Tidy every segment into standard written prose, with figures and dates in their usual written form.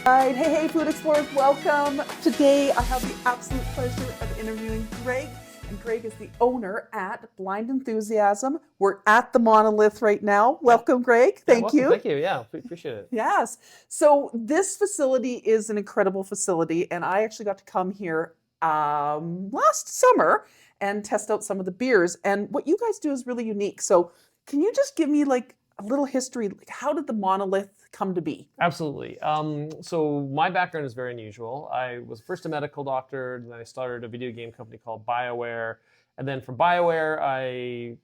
Right. Hey, Food Explorers, welcome. Today I have the absolute pleasure of interviewing Greg, and Greg is the owner at Blind Enthusiasm. We're at the Monolith right now. Welcome, Greg. Thank you. Thank you. Yeah, appreciate it. Yes. So this facility is an incredible facility, and I actually got to come here last summer and test out some of the beers. And what you guys do is really unique. So can you just give me like a little history? Like, how did the Monolith come to be? Absolutely. So my background is very unusual. I was first a medical doctor, and then I started a video game company called BioWare. And then from BioWare, I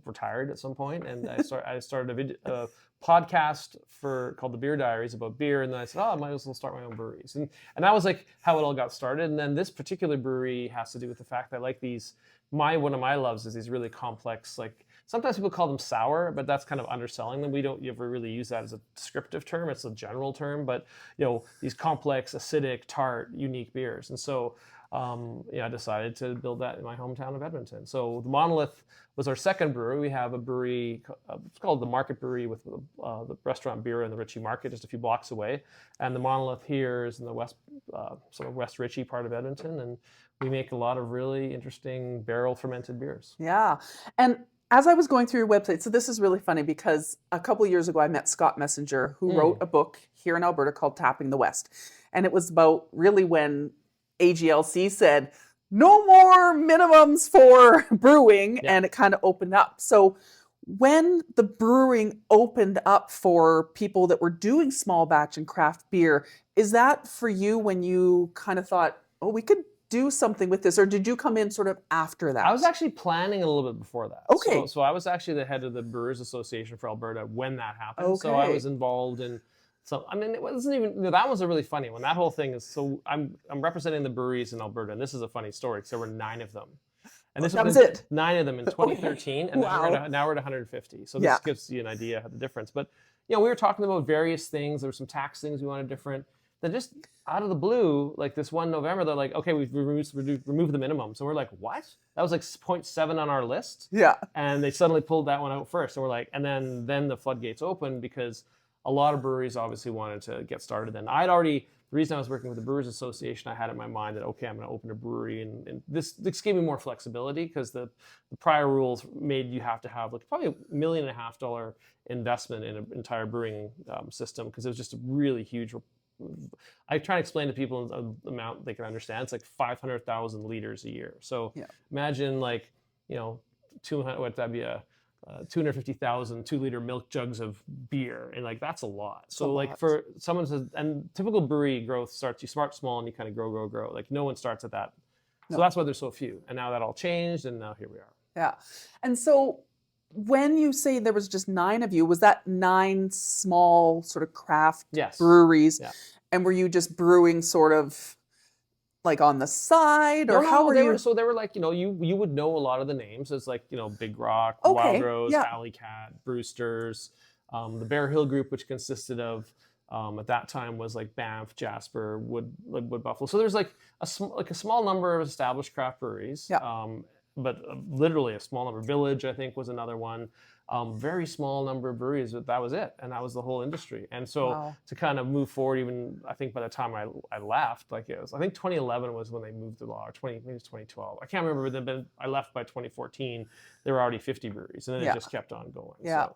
retired at some point, and I started a podcast called the Beer Diaries about beer. And then I said, I might as well start my own breweries. And that was like how it all got started. And then this particular brewery has to do with the fact that I like these. One of my loves is these really complex, like sometimes people call them sour, but that's kind of underselling them. We don't ever really use that as a descriptive term. It's a general term, but these complex, acidic, tart, unique beers. And so I decided to build that in my hometown of Edmonton. So the Monolith was our second brewery. We have a brewery, it's called the Market Brewery with the restaurant Biera in the Ritchie Market, just a few blocks away. And the Monolith here is in the west, sort of West Ritchie part of Edmonton. And we make a lot of really interesting barrel-fermented beers. Yeah. And as I was going through your website, so this is really funny because a couple of years ago I met Scott Messenger, who wrote a book here in Alberta called Tapping the West. And it was about really when AGLC said, no more minimums for brewing, and it kind of opened up. So when the brewing opened up for people that were doing small batch and craft beer, is that for you when you kind of thought, we could do something with this, or did you come in sort of after that? I was actually planning a little bit before that. Okay. So I was actually the head of the Brewers Association for Alberta when that happened. Okay. So I was involved in it wasn't even, that was a really funny one. That whole thing is, so I'm representing the breweries in Alberta, and this is a funny story because there were 9 of them. And this was it? 9 of them in 2013, and now we're at 150. So this gives you an idea of the difference. But we were talking about various things. There were some tax things we wanted different. Then just out of the blue, like this one November, they're like, okay, we've removed the minimum. So we're like, what? That was like 0.7 on our list. Yeah. And they suddenly pulled that one out first. And we're like, and then the floodgates opened because a lot of breweries obviously wanted to get started. And the reason I was working with the Brewers Association, I had in my mind that, okay, I'm going to open a brewery. And this gave me more flexibility because the prior rules made you have to have like probably $1.5 million investment in an entire brewing system because it was just a really huge. I try to explain to people the amount they can understand. It's like 500,000 liters a year. So imagine like, 200, what that'd be 250,000 2-liter milk jugs of beer. And like, that's a lot. So like for someone says, and typical brewery growth starts, you start small and you kind of grow. Like no one starts at that. So that's why there's so few. And now that all changed and now here we are. Yeah. And so when you say there was just 9 of you, was that 9 small sort of craft breweries? Yeah. And were you just brewing sort of like on the side, or how were you? So they were like, you would know a lot of the names. It's like, Big Rock, Wild Rose, Alley Cat, Brewsters, the Bear Hill Group, which consisted of at that time was like Banff, Jasper, Wood Buffalo. So there's like a small number of established craft breweries. Yeah. But literally a small number. Village, I think, was another one. Very small number of breweries, but that was it. And that was the whole industry. And so to kind of move forward, even I think by the time I left, like it was, I think 2011 was when they moved the law, or maybe it was 2012. I can't remember, but I left by 2014. There were already 50 breweries, and then it just kept on going. Yeah. So.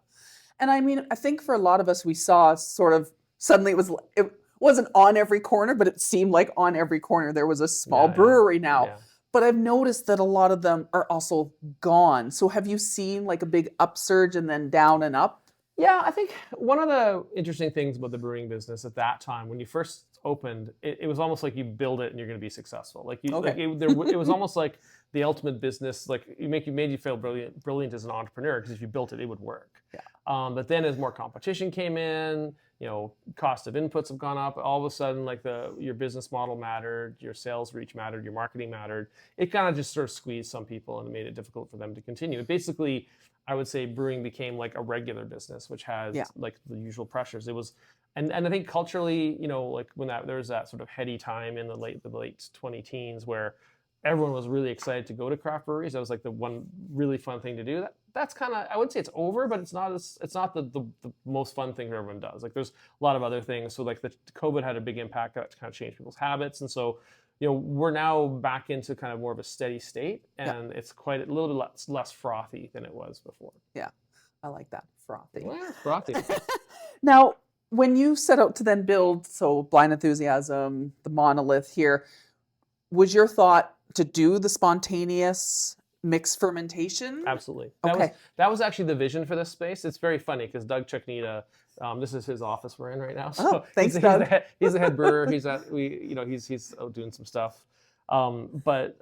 And I mean, I think for a lot of us, we saw sort of, suddenly it wasn't on every corner, but it seemed like on every corner there was a small brewery now. Yeah. But I've noticed that a lot of them are also gone. So have you seen like a big upsurge and then down and up? Yeah, I think one of the interesting things about the brewing business at that time, when you first opened, it was almost like you build it and you're going to be successful. Like it was almost like the ultimate business. Like it made you feel brilliant as an entrepreneur because if you built it, it would work. Yeah. But then as more competition came in, cost of inputs have gone up. All of a sudden, like your business model mattered, your sales reach mattered, your marketing mattered. It kind of just sort of squeezed some people and made it difficult for them to continue. Basically, I would say brewing became like a regular business, which has like the usual pressures. It was, and I think culturally, like when there was that sort of heady time in the late 20 teens where everyone was really excited to go to craft breweries. That was like the one really fun thing to do. that's kind of, I wouldn't say it's over, but it's not the most fun thing everyone does. Like there's a lot of other things. So like the COVID had a big impact that kind of changed people's habits. And so, we're now back into kind of more of a steady state, and it's quite a little bit less frothy than it was before. Yeah. I like that. Frothy. Well, frothy. Now, when you set out to then build, so Blind Enthusiasm, the Monolith here, was your thought to do the spontaneous mixed fermentation? Absolutely. Okay. That was actually the vision for this space. It's very funny because Doug Chuknita, this is his office we're in right now. So thanks, Doug. He's the head brewer. He's he's out doing some stuff. But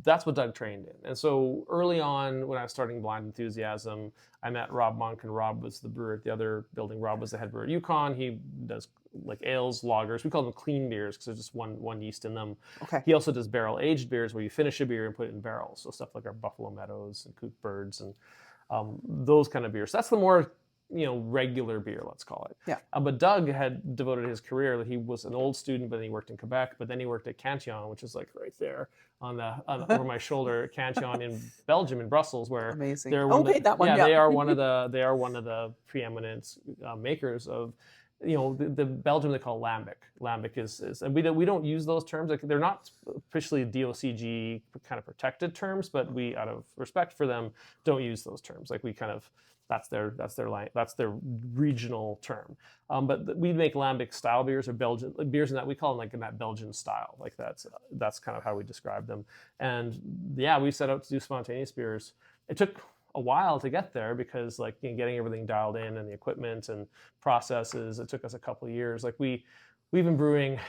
that's what Doug trained in. And so early on, when I was starting Blind Enthusiasm, I met Rob Monk, and Rob was the brewer at the other building. Rob was the head brewer at Yukon. He does like ales, lagers. We call them clean beers because there's just one yeast in them. Okay. He also does barrel aged beers where you finish a beer and put it in barrels. So stuff like our Buffalo Meadows and Kook Birds and those kind of beers. So that's the more regular beer, let's call it. Yeah. But Doug had devoted his career. He was an old student, but then he worked in Quebec. But then he worked at Cantillon, which is like right there on over my shoulder. Cantillon in Belgium, in Brussels, where amazing. They're that one. Yeah, they are one of the preeminent makers of. The Belgium they call lambic. Lambic is and we don't use those terms. Like they're not officially DOCG kind of protected terms, but we, out of respect for them, don't use those terms. Like we kind of. That's their regional term. But we make lambic style beers or Belgian beers in that we call them like in that Belgian style. Like that's kind of how we describe them. And yeah, we set out to do spontaneous beers. It took a while to get there because like getting everything dialed in and the equipment and processes. It took us a couple of years. Like we've been brewing.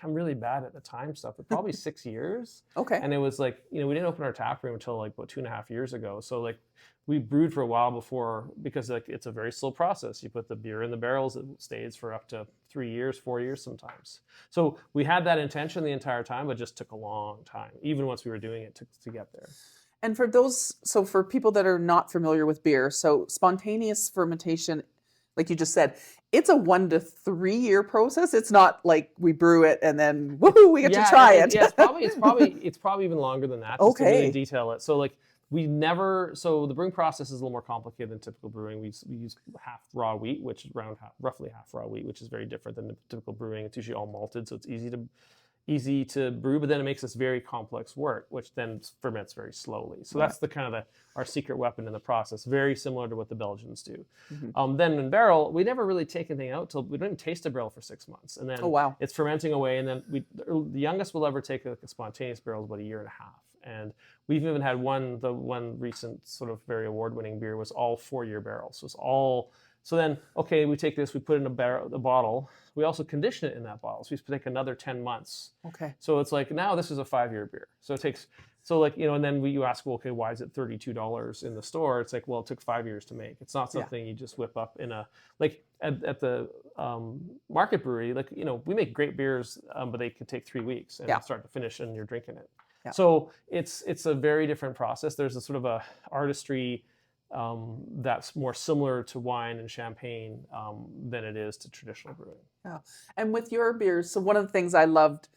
I'm really bad at the time stuff, but probably 6 years. Okay. And it was like, we didn't open our tap room until like about 2.5 years ago. So like we brewed for a while before, because like it's a very slow process. You put the beer in the barrels, it stays for up to 3 years, 4 years sometimes. So we had that intention the entire time, but it just took a long time. Even once we were doing it to get there. And for people that are not familiar with beer, so spontaneous fermentation, like you just said, it's a 1 to 3 year process. It's not like we brew it and then woohoo, we get to try it. Yeah, it's probably even longer than that. Just to really detail it. So like so the brewing process is a little more complicated than typical brewing. We use half raw wheat, which is roughly half raw wheat, which is very different than the typical brewing. It's usually all malted, so it's easy to brew, but then it makes this very complex wort, which then ferments very slowly. So that's the kind of our secret weapon in the process, very similar to what the Belgians do. Mm-hmm. Then in barrel, we never really take anything out till we don't even taste a barrel for 6 months, and then it's fermenting away. And then the youngest we'll ever take a spontaneous barrel is about 1.5 years. And we've even had the one recent sort of very award-winning beer was all 4-year barrels. So it's all. So then, okay, we take this, we put it in a bottle. We also condition it in that bottle. So we take another 10 months. Okay. So it's like, now this is a 5-year beer. So it takes, and then you ask, well, okay, why is it $32 in the store? It's like, well, it took 5 years to make. It's not something you just whip up in like at the Market Brewery, like, we make great beers, but they could take 3 weeks and start to finish and you're drinking it. Yeah. So it's a very different process. There's a sort of a artistry that's more similar to wine and champagne than it is to traditional brewing. Yeah. And with your beers, so one of the things I loved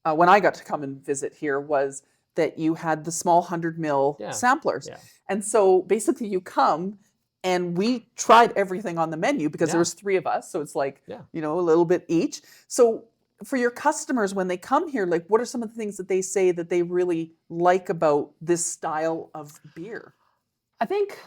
when I got to come and visit here was that you had the small 100 ml samplers. Yeah. And so basically you come and we tried everything on the menu because there was 3 of us. So it's like, a little bit each. So for your customers, when they come here, like what are some of the things that they say that they really like about this style of beer? I think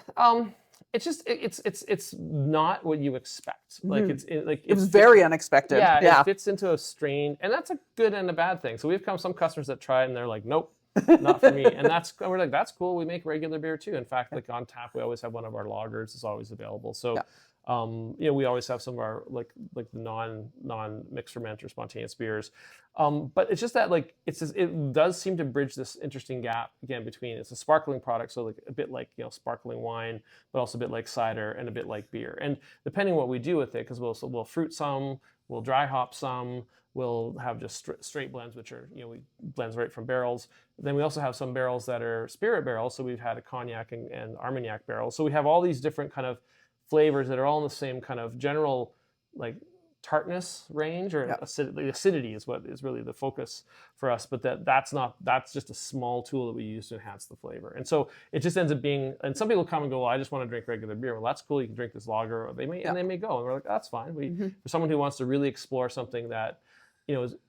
it's just it's not what you expect. Like it was very unexpected. Yeah, it fits into a strain, and that's a good and a bad thing. So we've come some customers that try it and they're like, nope, not for me. And we're like, that's cool. We make regular beer too. In fact, like on tap, we always have one of our lagers is always available. So. We always have some of our like the non mixed ferment or spontaneous beers, but it's just that like it does seem to bridge this interesting gap again between it's a sparkling product, so like a bit like sparkling wine, but also a bit like cider and a bit like beer. And depending on what we do with it, because we'll fruit some, we'll dry hop some, we'll have just straight blends, which are we blends right from barrels. Then we also have some barrels that are spirit barrels, so we've had a cognac and Armagnac barrels. So we have all these different kind of flavors that are all in the same kind of general like tartness range, or Yeah. the acidity is what is really the focus for us. But that's just a small tool that we use to enhance the flavor. And so it just ends up being, and some people come and go, well, I just want to drink regular beer. Well, that's cool. You can drink this lager, or they may go, and we're like, that's fine. For someone who wants to really explore something that,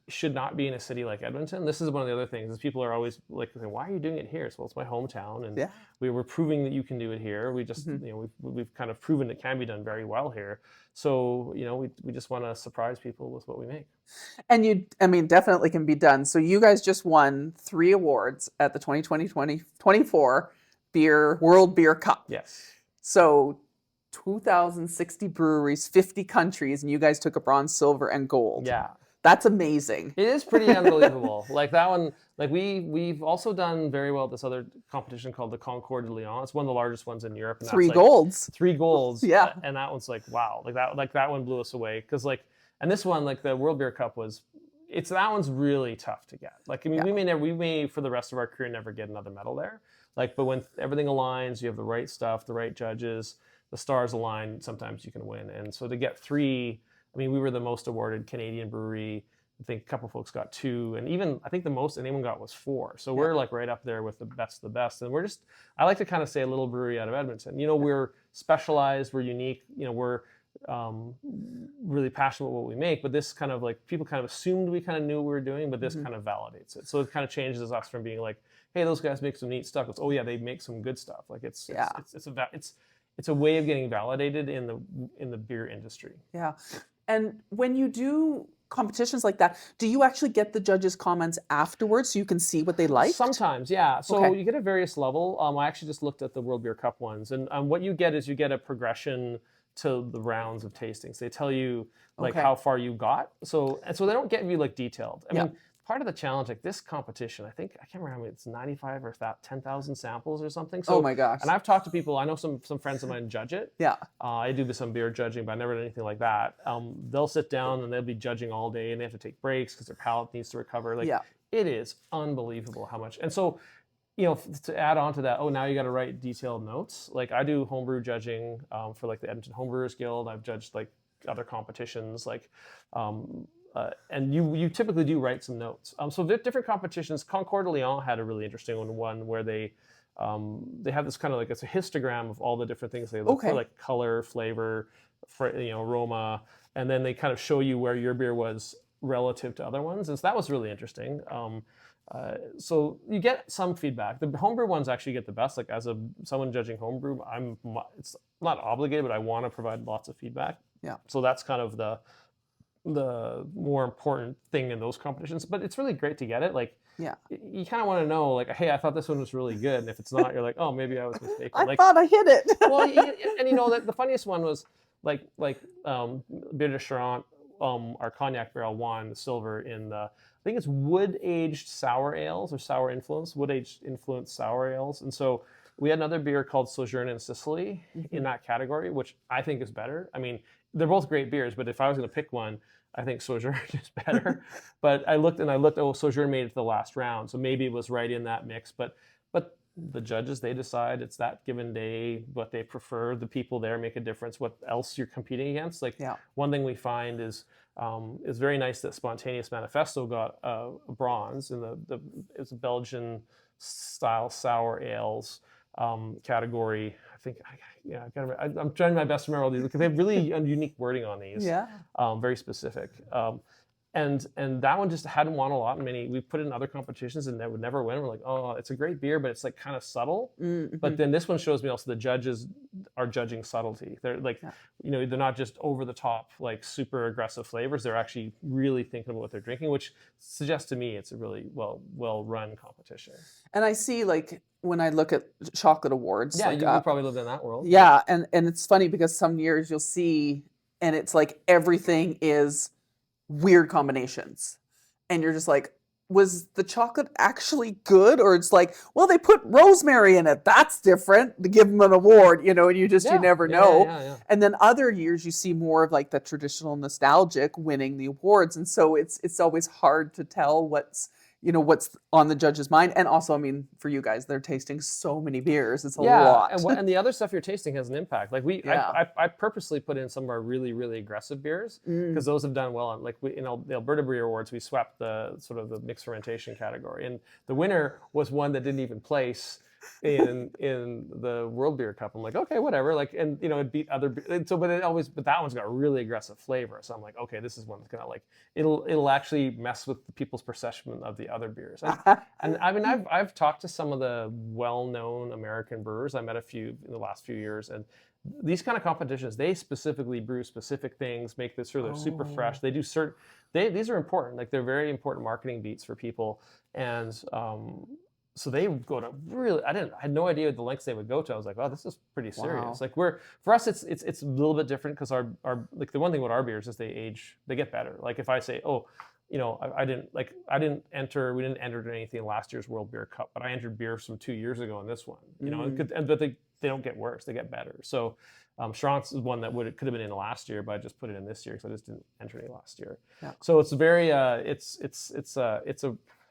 should not be in a city like Edmonton. This is one of the other things, is people are always like, why are you doing it here? So, well, it's my hometown, and we were proving that you can do it here. We just, we've kind of proven it can be done very well here. So, we just want to surprise people with what we make. And definitely can be done. So you guys just won 3 awards at the 2024 World Beer Cup. Yes. So 2,060 breweries, 50 countries, and you guys took a bronze, silver, and gold. Yeah. That's amazing. It is pretty unbelievable. Like that one, like we've also done very well at this other competition called the Concours de Lyon. It's one of the largest ones in Europe. And 3 golds. 3 golds. Yeah. And that one's like, wow. Like that one blew us away. Because and this one, like the World Beer Cup that one's really tough to get. Like, we may for the rest of our career never get another medal there. Like, but when everything aligns, you have the right stuff, the right judges, the stars align, sometimes you can win. And so to get 3, we were the most awarded Canadian brewery. I think a couple folks got 2, and even I think the most anyone got was 4. So we're like right up there with the best of the best. And I like to kind of say a little brewery out of Edmonton. We're specialized, we're unique. We're really passionate about what we make. But this kind of people kind of assumed we kind of knew what we were doing, but this kind of validates it. So it kind of changes us from being like, hey, those guys make some neat stuff. It's, oh yeah, they make some good stuff. Like it's a way of getting validated in the beer industry. Yeah. And when you do competitions like that, do you actually get the judges' comments afterwards so you can see what they like? Sometimes, yeah. So you get a various level. I actually just looked at the World Beer Cup ones, and what you get is you get a progression to the rounds of tastings. They tell you how far you got. So they don't get you detailed. I mean, part of the challenge, this competition, I can't remember how many, it's 95 or 10,000 samples or something. So, oh my gosh. And I've talked to people, I know some friends of mine judge it. Yeah. I do some beer judging, but I never did anything like that. They'll sit down and they'll be judging all day, and they have to take breaks because their palate needs to recover. It is unbelievable how much. And so, to add on to that, now you got to write detailed notes. I do homebrew judging for the Edmonton Homebrewers Guild. I've judged other competitions, and you typically do write some notes. So different competitions. Concours de Lyon had a really interesting one where they have this kind of it's a histogram of all the different things they look for, color, flavor, aroma, and then they kind of show you where your beer was relative to other ones. And so that was really interesting. So you get some feedback. The homebrew ones actually get the best. As someone judging homebrew, it's not obligated, but I want to provide lots of feedback. Yeah. So that's kind of the more important thing in those competitions. But it's really great to get it. You kind of want to know, hey, I thought this one was really good, and if it's not, you're like, oh, maybe I was mistaken. I thought I hit it. Well, and the funniest one was Bière de Charente, our cognac barrel won the silver in the, I think it's wood-aged sour ales or wood-aged influenced sour ales. And so we had another beer called Sojourn in Sicily in that category, which I think is better. They're both great beers, but if I was going to pick one, I think Sojourn is better. But I looked, Sojourn made it to the last round, so maybe it was right in that mix. But the judges, they decide it's that given day, what they prefer. The people there make a difference, what else you're competing against. One thing we find is it's very nice that Spontaneous Manifesto got a bronze in it's a Belgian style sour ales category. I think I'm trying my best to remember all these because they have really unique wording on these. Yeah. Very specific. And that one just hadn't won a lot. We put it in other competitions and that would never win. We're like, oh, it's a great beer, but it's kind of subtle. Mm-hmm. But then this one shows me also the judges are judging subtlety. They're they're not just over the top, super aggressive flavors. They're actually really thinking about what they're drinking, which suggests to me it's a really well run competition. And I see when I look at chocolate awards. Yeah, you probably lived in that world. Yeah, and it's funny because some years you'll see, and it's everything is weird combinations, and you're just was the chocolate actually good? Or it's well, they put rosemary in it, that's different, to give them an award, and you never know. Yeah. And then other years you see more of the traditional nostalgic winning the awards, and so it's always hard to tell what's what's on the judge's mind. And also, I mean, for you guys, they're tasting so many beers. It's a Yeah, lot. and the other stuff you're tasting has an impact. Like Yeah. I purposely put in some of our really, really aggressive beers because those have done well. On, like the Alberta Brewery Awards, we swept the sort of the mixed fermentation category, and the winner was one that didn't even place in the World Beer Cup. I'm like, okay, whatever. Like, and it beat other. And so, but that one's got really aggressive flavor. So I'm like, okay, this is one that's gonna like it'll actually mess with the people's perception of the other beers. And I mean, I've talked to some of the well-known American brewers. I met a few in the last few years, and these kind of competitions, they specifically brew specific things, make this sure they're super fresh. They do these are important. Like they're very important marketing beats for people, and so they go to really. I had no idea the lengths they would go to. I was like, oh, this is pretty serious. Wow. Like for us, it's a little bit different because our like the one thing about our beers is they age, they get better. Like if I say, oh, we didn't enter anything in last year's World Beer Cup, but I entered beers from 2 years ago in this one. But they don't get worse; they get better. So, Schranz is one that could have been in last year, but I just put it in this year because I just didn't enter any last year. Yeah. So it's very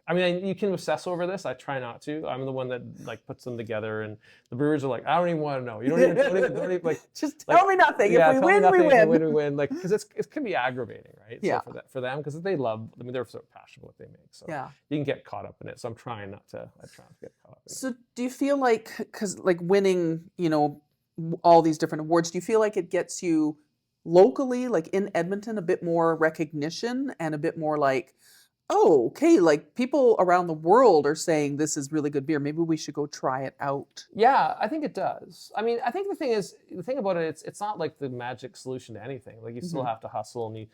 I mean, you can obsess over this. I try not to. I'm the one that like puts them together, and the brewers are like, I don't even want to know. You don't even like. Just tell me nothing. Yeah, if we win, we win. If we win, we win. Like, because it can be aggravating, right? Yeah. So for them, because they love. I mean, they're so passionate what they make. So Yeah. you can get caught up in it. So I'm trying not to. I try not to get caught up in it. So do you feel like, because like winning, all these different awards, do you feel like it gets you locally, like in Edmonton, a bit more recognition and a bit more like, oh, okay, like people around the world are saying this is really good beer. Maybe we should go try it out. Yeah, I think it does. I mean, I think the thing about it, it's not like the magic solution to anything. Like you still have to hustle, and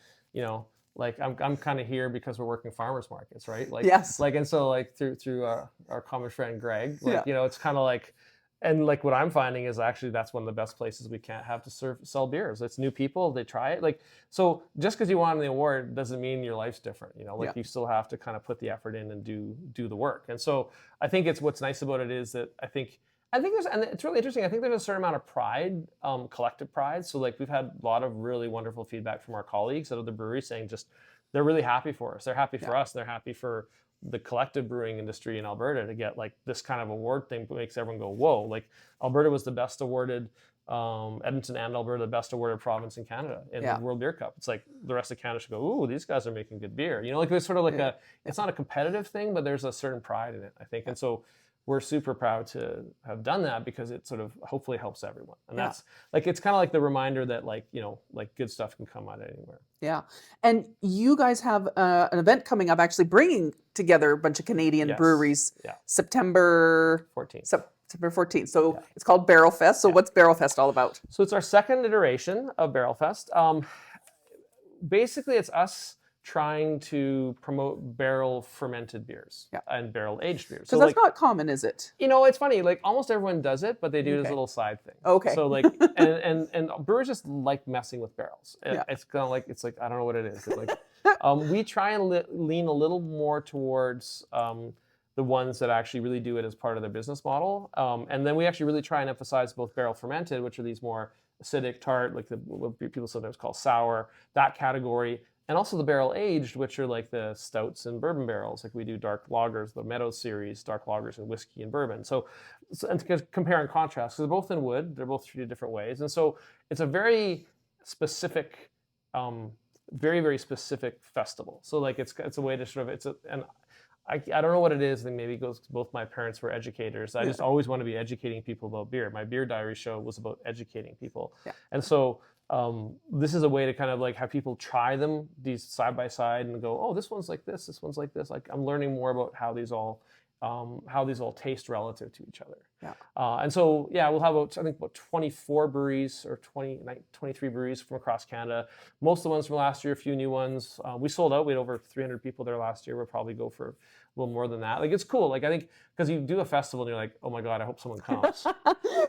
like I'm kind of here because we're working farmers markets, right? Like Yes. Like and so like through our common friend Greg, like Yeah. it's kind of like. And like what I'm finding is actually that's one of the best places we can't have to sell beers. It's new people, they try it. Like, so just because you won the award doesn't mean your life's different. Like you still have to kind of put the effort in and do the work. And so I think what's nice about it is that I think there's, and it's really interesting. I think there's a certain amount of pride, collective pride. So like we've had a lot of really wonderful feedback from our colleagues at other breweries saying just they're really happy for us. They're happy for us. They're happy for the collective brewing industry in Alberta to get like this kind of award thing makes everyone go, whoa, like Alberta was the best awarded, Edmonton and Alberta, the best awarded province in Canada in the World Beer Cup. It's like the rest of Canada should go, ooh, these guys are making good beer. Like there's sort of like it's not a competitive thing, but there's a certain pride in it, I think. And so we're super proud to have done that because it sort of hopefully helps everyone. And that's like, it's kind of like the reminder that like, like good stuff can come out of anywhere. Yeah. And you guys have an event coming up actually bringing together a bunch of Canadian breweries September 14th. September 14th. So it's called Barrel Fest. So what's Barrel Fest all about? So it's our second iteration of Barrel Fest. Basically, it's us trying to promote barrel-fermented beers and barrel-aged beers. Because that's not common, is it? It's funny. Like almost everyone does it, but they do it as a little side thing. Okay. So like, and brewers just like messing with barrels. It's kind of like I don't know what it is. It's like we try and lean a little more towards the ones that actually really do it as part of their business model, and then we actually really try and emphasize both barrel-fermented, which are these more acidic, tart, like what people sometimes call sour, that category. And also the barrel aged, which are like the stouts and bourbon barrels. Like we do dark lagers, the Meadows series, dark lagers and whiskey and bourbon. So and to compare and contrast, so they're both in wood, they're both treated different ways. And so it's a very specific, very, very specific festival. So like it's a way to sort of, and I don't know what it is. I think maybe it goes, both my parents were educators. I just always want to be educating people about beer. My Beer Diary show was about educating people. Yeah. And so this is a way to kind of like have people try them, these side by side, and go, oh, this one's like this one's like this. Like I'm learning more about how these all taste relative to each other. Yeah. And so we'll have about 24 breweries or 23 breweries from across Canada. Most of the ones from last year, a few new ones. We sold out. We had over 300 people there last year. We'll probably go for a little more than that. Like it's cool. Like I think because you do a festival and you're like, oh my God, I hope someone comes.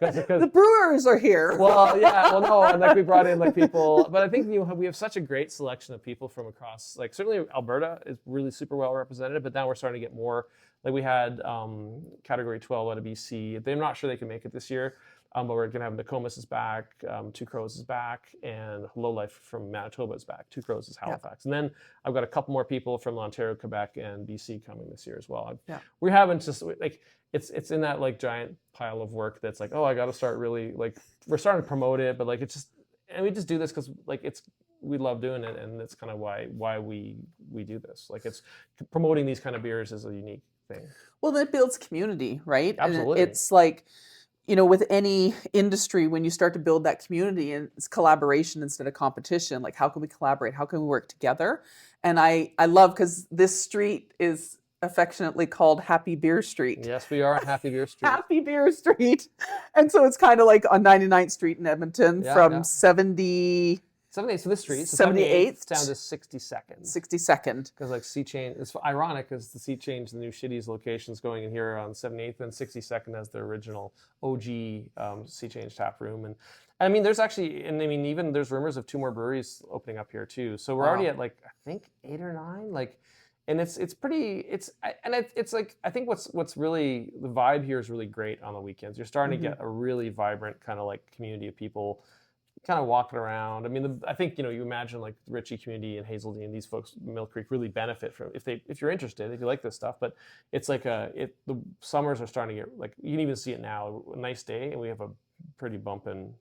The brewers are here. Well, no, and like we brought in like people, but I think we have such a great selection of people from across. Like certainly Alberta is really super well represented, but now we're starting to get more. Like we had category 12 out of BC. They're not sure they can make it this year. but we're going to have Nokomis is back, Two Crows is back, and Low Life from Manitoba is back. Two Crows is Halifax. And then I've got a couple more people from Ontario, Quebec, and BC coming this year as well. We haven't just, like, it's in that, like, giant pile of work that's like, oh, I got to start really, like, we're starting to promote it, but, like, it's just, and we just do this because, like, we love doing it, and that's kind of why we do this. Like, it's promoting these kind of beers is a unique thing. Well, that builds community, right? Absolutely. And it's like, you know, with any industry, when you start to build that community, and it's collaboration instead of competition, like, how can we collaborate? How can we work together? And I love, because this street is affectionately called Happy Beer Street. Yes, we are on Happy Beer Street. Happy Beer Street. And so it's kind of like on 99th Street in Edmonton from 70... 78th, so this street, so 78th down to 62nd. 62nd. Because, like, Sea Change, it's ironic because the Sea Change, the new Shitty's location's going in here on 78th, and 62nd as the original OG Sea Change tap room. And I mean, there's actually, and I mean, even there's rumors of 2 more breweries opening up here too. So we're already at, like, I think 8 or 9, like, and it's like, I think what's really, the vibe here is really great on the weekends. You're starting to get a really vibrant kind of, like, community of people kind of walking around. I mean, I think, you know, you imagine, like, the Ritchie community and Hazeldean, these folks, Mill Creek, really benefit from if you're interested, if you like this stuff. But it's like the summers are starting to get, like, you can even see it now. A nice day, and we have a pretty bumping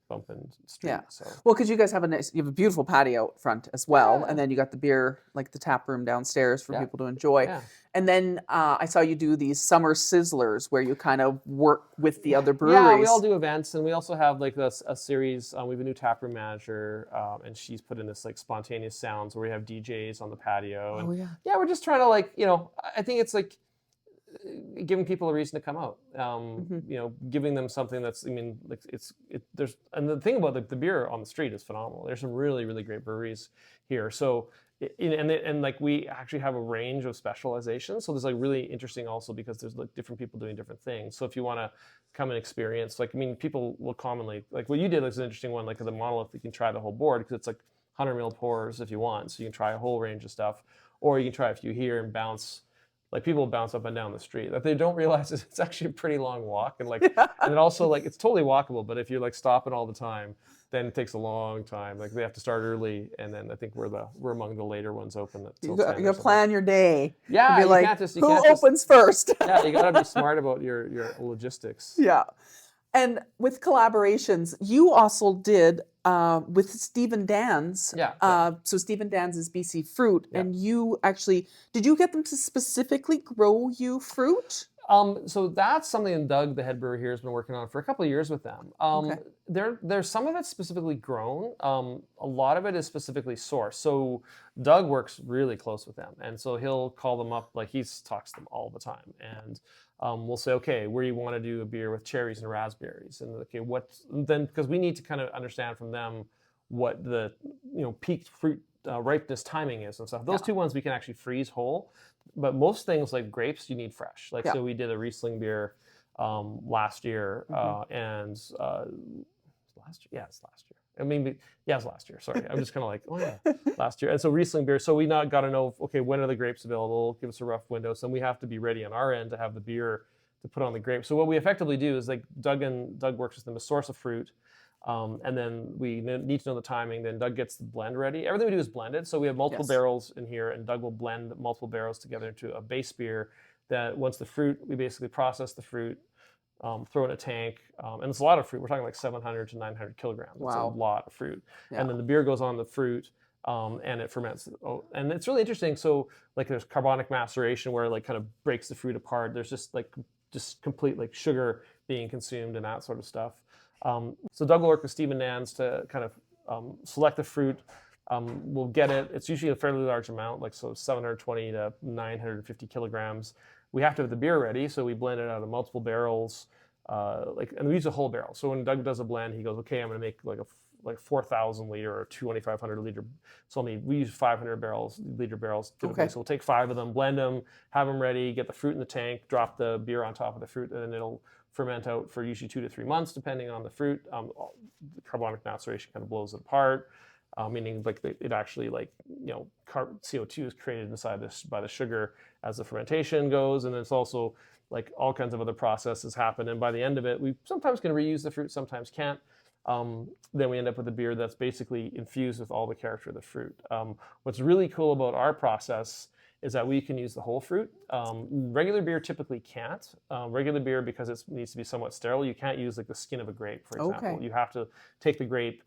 street. Yeah. So. Well, because you guys have you have a beautiful patio out front as well, and then you got the beer, like the tap room downstairs for people to enjoy. Yeah. And then I saw you do these summer sizzlers where you kind of work with the other breweries. Yeah, we all do events, and we also have, like, a series. We have a new tap room manager, and she's put in this, like, spontaneous sounds where we have DJs on the patio. And yeah, we're just trying to, like, you know, I think it's like giving people a reason to come out. You know, giving them something that's, I mean, like, there's, and the thing about the beer on the street is phenomenal. There's some really, really great breweries here. So, and like, we actually have a range of specializations. So there's, like, really interesting also because there's, like, different people doing different things. So if you want to come and experience, like, I mean, people will commonly, like, what you did was an interesting one, like the Monolith, you can try the whole board because it's like 100 ml pours if you want. So you can try a whole range of stuff, or you can try a few here and bounce. Like, people bounce up and down the street. That they don't realize is it's actually a pretty long walk, and, like, and it also, like, it's totally walkable. But if you're, like, stopping all the time, then it takes a long time. Like, they have to start early, and then I think we're among the later ones open. You gotta plan your day. Yeah, be like, who opens first? Yeah, you gotta be smart about your logistics. Yeah. And with collaborations, you also did with Stephen Dan's. Yeah. So Stephen Dan's is BC Fruit, and you actually, did you get them to specifically grow you fruit? So that's something Doug, the head brewer here, has been working on for a couple of years with them. There's some of it specifically grown. A lot of it is specifically sourced. So Doug works really close with them, and so he'll call them up, like, he talks to them all the time, and we'll say, okay, where do you want to do a beer with cherries and raspberries, and okay, then because we need to kind of understand from them what the, you know, peak fruit ripeness timing is and stuff. Those 2 ones we can actually freeze whole. But most things, like grapes, you need fresh. Like, so we did a Riesling beer last year, and last year. Yeah, it's last year. I mean, yeah, it's last year. Sorry, I'm just kind of like, oh yeah, last year. And so Riesling beer. So we got to know, okay, when are the grapes available? Give us a rough window. So we have to be ready on our end to have the beer to put on the grapes. So what we effectively do is, like, Doug works with them a source of fruit. And then we need to know the timing. Then Doug gets the blend ready. Everything we do is blended. So we have multiple barrels in here, and Doug will blend multiple barrels together into a base beer that, once the fruit, we basically process the fruit, throw it in a tank. And it's a lot of fruit. We're talking like 700 to 900 kilograms. Wow. It's a lot of fruit. Yeah. And then the beer goes on the fruit, and it ferments. And it's really interesting. So, like, there's carbonic maceration where it, like, kind of breaks the fruit apart. There's just complete, like, sugar being consumed and that sort of stuff. So Doug will work with Stephen Dan's to kind of select the fruit. We'll get it. It's usually a fairly large amount, like, so 720 to 950 kilograms. We have to have the beer ready, so we blend it out of multiple barrels, and we use a whole barrel. So when Doug does a blend, he goes, okay, I'm going to make like 4,000 liter or 2,500 liter. So we use 500 liter barrels typically. Okay. So we'll take 5 of them, blend them, have them ready, get the fruit in the tank, drop the beer on top of the fruit, and then it'll ferment out for usually 2 to 3 months, depending on the fruit. The carbonic maceration kind of blows it apart, meaning, like, it actually, like, you know, CO2 is created inside this by the sugar as the fermentation goes, and it's also like all kinds of other processes happen. And by the end of it, we sometimes can reuse the fruit, sometimes can't. Then we end up with a beer that's basically infused with all the character of the fruit. What's really cool about our process is that we can use the whole fruit. Regular beer typically can't. Regular beer, because it needs to be somewhat sterile, you can't use like the skin of a grape, for example. Okay. You have to take the grape,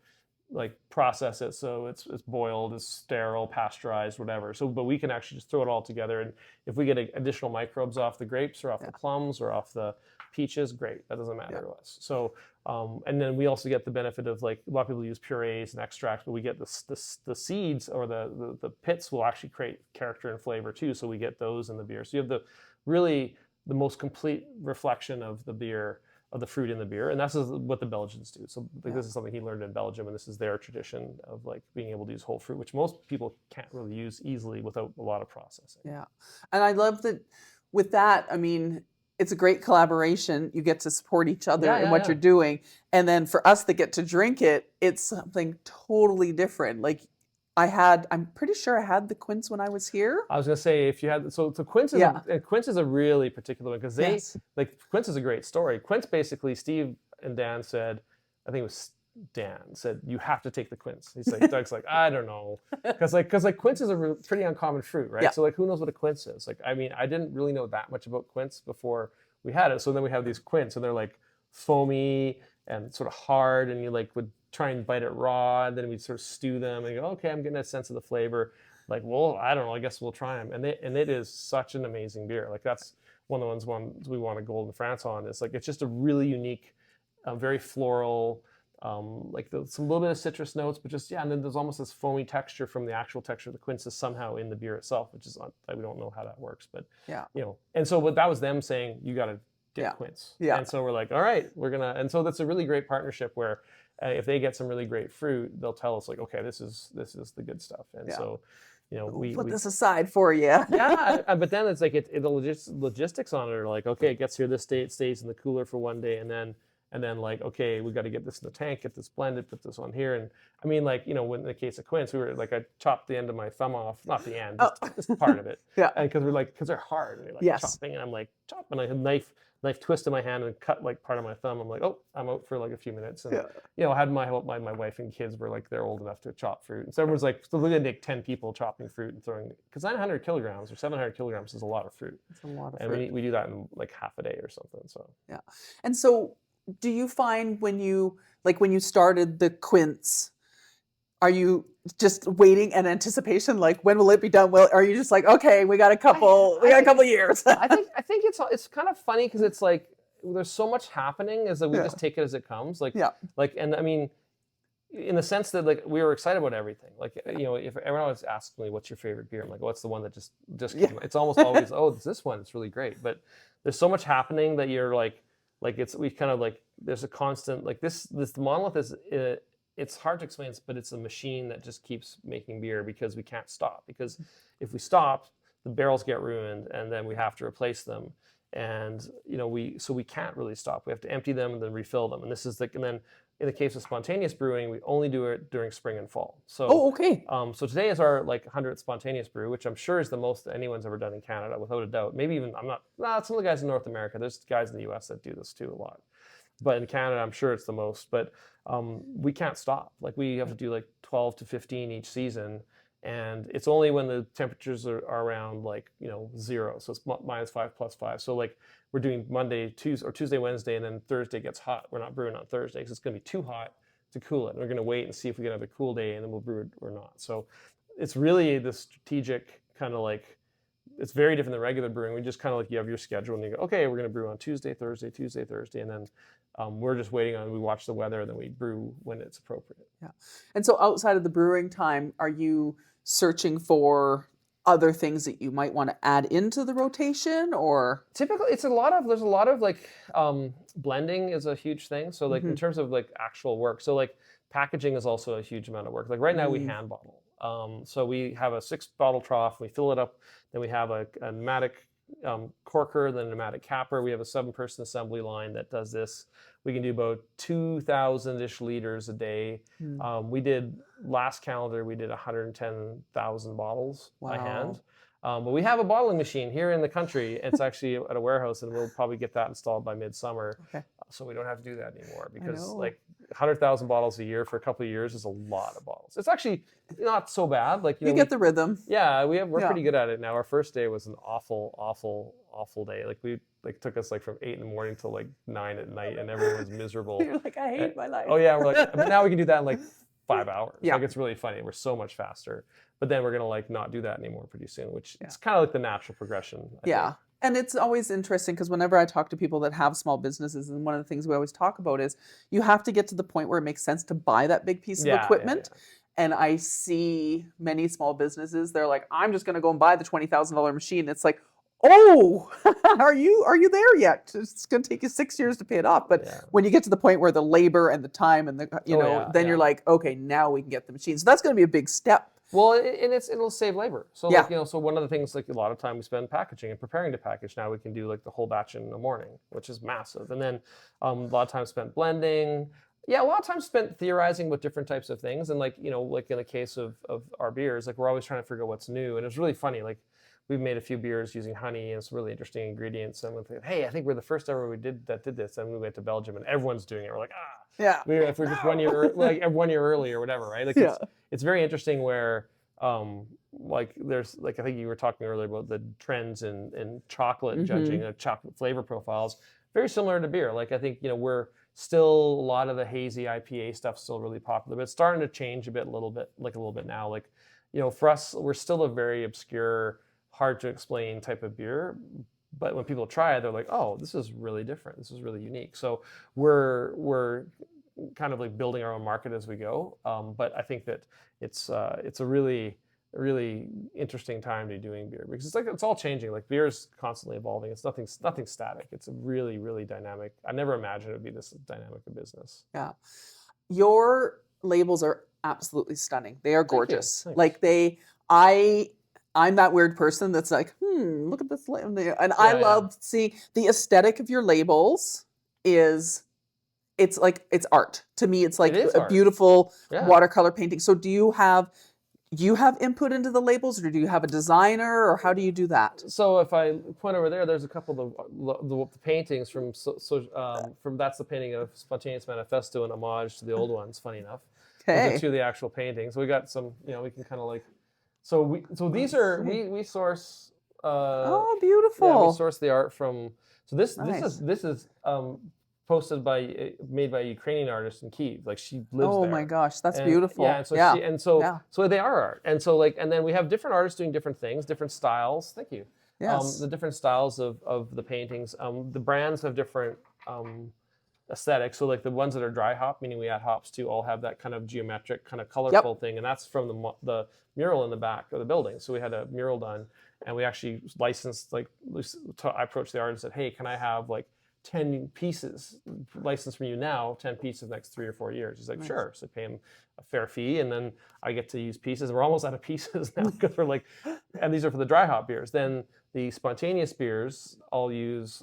like process it so it's boiled, it's sterile, pasteurized, whatever. So, but we can actually just throw it all together, and if we get additional microbes off the grapes or off the plums or off the peaches, great. That doesn't matter to us. So, and then we also get the benefit of, like, a lot of people use purees and extracts, but we get the seeds, or the pits will actually create character and flavor too. So we get those in the beer. So you have the most complete reflection of the beer, of the fruit in the beer, and that's what the Belgians do. So this is something he learned in Belgium, and this is their tradition of, like, being able to use whole fruit, which most people can't really use easily without a lot of processing. Yeah, and I love that. With that, I mean, it's a great collaboration. You get to support each other in what you're doing, and then for us that get to drink it, it's something totally different. Like, I'm pretty sure I had the quince when I was here. I was gonna say, if you had, so quince is a really particular one, because like, quince is a great story. Quince, basically, Steve and Dan said, I think it was Dan said, you have to take the quince. He's like, Doug's like, I don't know, because quince is a pretty uncommon fruit, right? So, like, who knows what a quince is? Like, I mean, I didn't really know that much about quince before we had it. So then we have these quince, and they're like foamy and sort of hard, and you would try and bite it raw, and then we'd sort of stew them and go, okay, I'm getting a sense of the flavor. Like, well, I don't know, I guess we'll try them. And it is such an amazing beer. Like, that's one of the ones we won a gold in France on. It's like, it's just a really unique, very floral, like some little bit of citrus notes, but just, and then there's almost this foamy texture from the actual texture of the quince is somehow in the beer itself, which is, we don't know how that works, but and so that was them saying, you got to get quince. And so we're like, all right, and so that's a really great partnership where, if they get some really great fruit, they'll tell us, like, okay, this is the good stuff. And so, we put this aside for you. But then it's like the logistics on it are like, okay, it gets here this day, it stays in the cooler for one day, and then like, okay, we got to get this in the tank, get this blended, put this on here. And I mean, like, when in the case of quince, we were like, I chopped the end of my thumb off, not the end, just part of it. And because they're hard, and you're like chopping, and I'm like chopping, I had knife twist in my hand and cut like part of my thumb. I'm like, oh, I'm out for like a few minutes. And I had my wife and kids were like, they're old enough to chop fruit. And so everyone's like, so we're gonna take 10 people chopping fruit and throwing, because 900 kilograms or 700 kilograms is a lot of fruit. It's a lot of fruit. And we do that in like half a day or something. So And so, do you find when you started the quince, are you just waiting in anticipation, like, when will it be done? Well, are you just like, okay, we got a couple years? I think it's kind of funny, because it's like, there's so much happening, is that we just take it as it comes. And I mean, in the sense that, like, we were excited about everything. Like, if everyone always asks me, what's your favorite beer? I'm like, what's the one that just came out? It's almost always, oh, it's this one. It's really great. But there's so much happening that you're like we kind of like, there's a constant, like, this Monolith is, it's hard to explain, but it's a machine that just keeps making beer, because we can't stop. Because if we stop, the barrels get ruined, and then we have to replace them. And we can't really stop. We have to empty them and then refill them. And this is and then in the case of spontaneous brewing, we only do it during spring and fall. So so today is our 100th spontaneous brew, which I'm sure is the most that anyone's ever done in Canada, without a doubt. Maybe even, some of the guys in North America, there's guys in the US that do this too a lot. But in Canada, I'm sure it's the most. But we can't stop. Like, we have to do like 12 to 15 each season. And it's only when the temperatures are around 0. So it's -5, +5. So like, we're doing Monday, Tuesday, Wednesday, and then Thursday gets hot. We're not brewing on Thursday because it's going to be too hot to cool it. And we're going to wait and see if we get another cool day, and then we'll brew it or not. So it's really the strategic kind of like, it's very different than regular brewing. We just kind of like, you have your schedule, and you go, okay, we're going to brew on Tuesday, Thursday, and then we're just waiting we watch the weather, and then we brew when it's appropriate. And so, outside of the brewing time, are you searching for other things that you might want to add into the rotation? Or typically, there's a lot of like, blending is a huge thing. So like, in terms of like actual work, so like, packaging is also a huge amount of work. Like, right now we hand bottle. So we have a 6-bottle trough, we fill it up, then we have a pneumatic corker, then a pneumatic capper. We have a 7-person assembly line that does this. We can do about 2,000-ish liters a day. We did, last calendar, we did 110,000 bottles by hand. But we have a bottling machine here in the country. It's actually at a warehouse, and we'll probably get that installed by midsummer. Okay. So we don't have to do that anymore, because know. like 100,000 bottles a year for a couple of years is a lot of bottles. It's actually not so bad. Like, You get the rhythm. yeah, we're Yeah. pretty good at it now. Our first day was an awful day. Like it took us like from 8 in the morning till like 9 at night, and everyone was miserable. You're like, I hate my life. Oh yeah, we're like, but now we can do that in like 5 hours. Yeah. Like, it's really funny. We're so much faster. But then we're gonna like not do that anymore pretty soon, which it's kind of like the natural progression. I think. And it's always interesting because whenever I talk to people that have small businesses, and one of the things we always talk about is you have to get to the point where it makes sense to buy that big piece of equipment. And I see many small businesses, they're like, I'm just going to go and buy the $20,000 machine. It's like, oh, are you there yet? It's going to take you 6 years to pay it off. But when you get to the point where the labor and the time and the, then you're like, okay, now we can get the machine. So that's going to be a big step. Well, and it'll save labor. So like, so one of the things, like a lot of time we spend packaging and preparing to package. Now we can do like the whole batch in the morning, which is massive. And then a lot of time spent blending. Yeah, a lot of time spent theorizing with different types of things. And like, like in the case of our beers, like we're always trying to figure out what's new. And it's really funny. Like we've made a few beers using honey and some really interesting ingredients. And we think, hey, I think we're the first ever we did this. And we went to Belgium and everyone's doing it. We're like, if we're just 1 year, like 1 year early or whatever, right? Like it's very interesting where, like there's like, I think you were talking earlier about the trends in chocolate judging, chocolate flavor profiles, very similar to beer. Like I think, we're still, a lot of the hazy IPA stuff still really popular, but it's starting to change a little bit now. Like, for us, we're still a very obscure, hard to explain type of beer. But when people try it, they're like, oh, this is really different. This is really unique. So we're kind of like building our own market as we go. But I think that it's a really interesting time to be doing beer, because it's all changing. Like beer is constantly evolving. It's nothing static. It's a really dynamic. I never imagined it would be this dynamic a business. Yeah. Your labels are absolutely stunning. They are gorgeous. Like I'm that weird person that's like, look at this label. And I love seeing the aesthetic of your labels it's like, it's art. To me, it's like a beautiful watercolor painting. So do you have input into the labels, or do you have a designer, or how do you do that? So if I point over there, there's a couple of the paintings from that's the painting of Spontaneous Manifesto, an homage to the old ones, funny enough. Okay. Those are two of the actual paintings. So we got some, we can kind of like, so these are, we source, oh, beautiful. Yeah, we source the art from, so this is made by a Ukrainian artist in Kyiv. Like she lives there. Oh my gosh, that's beautiful. Yeah, and so so they are art. And so like, and then we have different artists doing different things, different styles. Thank you. Yes. The different styles of the paintings. The brands have different aesthetics. So like the ones that are dry hop, meaning we add hops to, all have that kind of geometric, kind of colorful thing. And that's from the mural in the back of the building. So we had a mural done, and we actually licensed, like I approached the artist and said, hey, can I have like 10 pieces licensed from you now, 10 pieces next 3 or 4 years. He's like, sure. So I pay him a fair fee, and then I get to use pieces. We're almost out of pieces now because we're like, and these are for the dry hop beers. Then the spontaneous beers all use,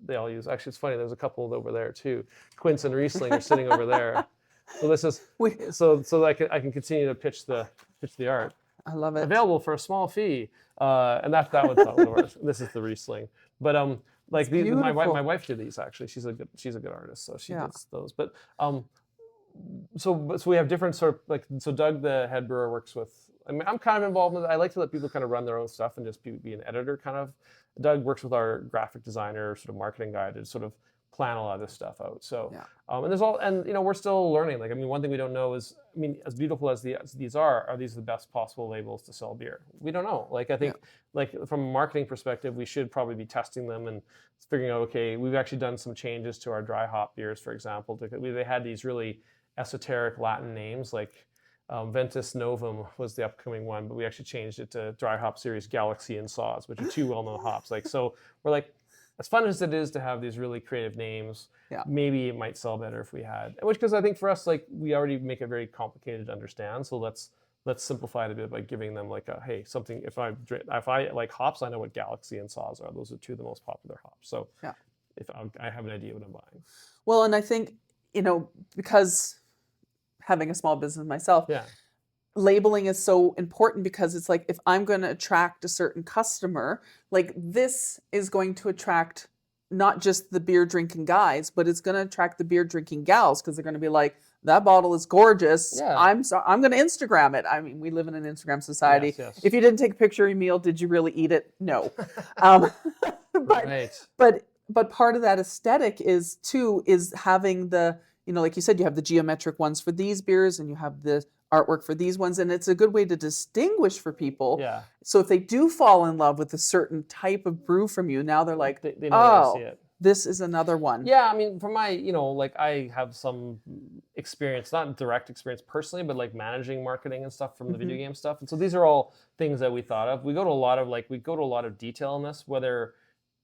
actually it's funny, there's a couple over there too. Quince and Riesling are sitting over there. So this is, so I can continue to pitch the art. I love it. Available for a small fee. And that one's not worth. This is the Riesling. But like my wife did these actually. She's a good artist, so she does those. But so we have different sort of like, so Doug, the head brewer, works with. I mean, I'm kind of involved with it. I like to let people kind of run their own stuff and just be an editor kind of. Doug works with our graphic designer, sort of marketing guy, to sort of plan a lot of this stuff out. So and there's we're still learning. Like, I mean, one thing we don't know is, I mean, as beautiful as these are these the best possible labels to sell beer? We don't know. Like, I think like from a marketing perspective, we should probably be testing them and figuring out, okay, we've actually done some changes to our dry hop beers, for example. They had these really esoteric Latin names, like Ventus Novum was the upcoming one, but we actually changed it to Dry Hop Series Galaxy and Saws, which are two well-known hops. Like, so we're like, as fun as it is to have these really creative names, maybe it might sell better if we had. Which, because I think for us, like, we already make it very complicated to understand. So let's simplify it a bit by giving them like something. If I like hops, I know what Galaxy and Saws are. Those are two of the most popular hops. So if I have an idea what I'm buying. Well, and I think because having a small business myself, labeling is so important because it's like, if I'm going to attract a certain customer, like this is going to attract not just the beer drinking guys, but it's going to attract the beer drinking gals, because they're going to be like, that bottle is gorgeous. Yeah. I'm going to Instagram it. I mean, we live in an Instagram society. Yes. If you didn't take a picture of your meal, did you really eat it? No. But part of that aesthetic is having the, like you said, you have the geometric ones for these beers and you have the artwork for these ones, and it's a good way to distinguish for people. Yeah. So if they do fall in love with a certain type of brew from you, now they're like, they know where to see it. This is another one. Yeah, I mean, from my, like I have some experience, not direct experience personally, but like managing marketing and stuff from the video game stuff. And so these are all things that we thought of. We go to a lot of detail in this, whether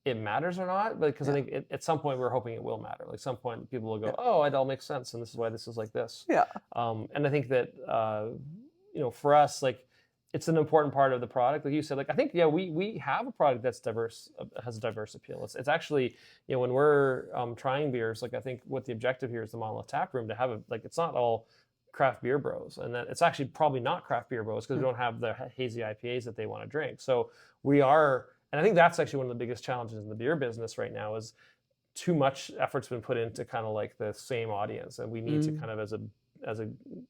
it matters or not, because I think at some point we're hoping it will matter. Like some point people will go, oh, it all makes sense, and this is why this is like this. Yeah. And I think that for us, like, it's an important part of the product. Like you said, like I think we have a product that's diverse, has a diverse appeal. It's actually, when we're trying beers, like I think what the objective here is the Monolith tap room to have it's not all craft beer bros, and that it's actually probably not craft beer bros because we don't have the hazy IPAs that they want to drink. So we are. And I think that's actually one of the biggest challenges in the beer business right now is too much effort's been put into kind of like the same audience. And we need to kind of, as a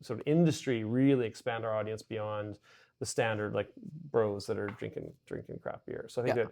sort of industry, really expand our audience beyond the standard like bros that are drinking craft beer. So I think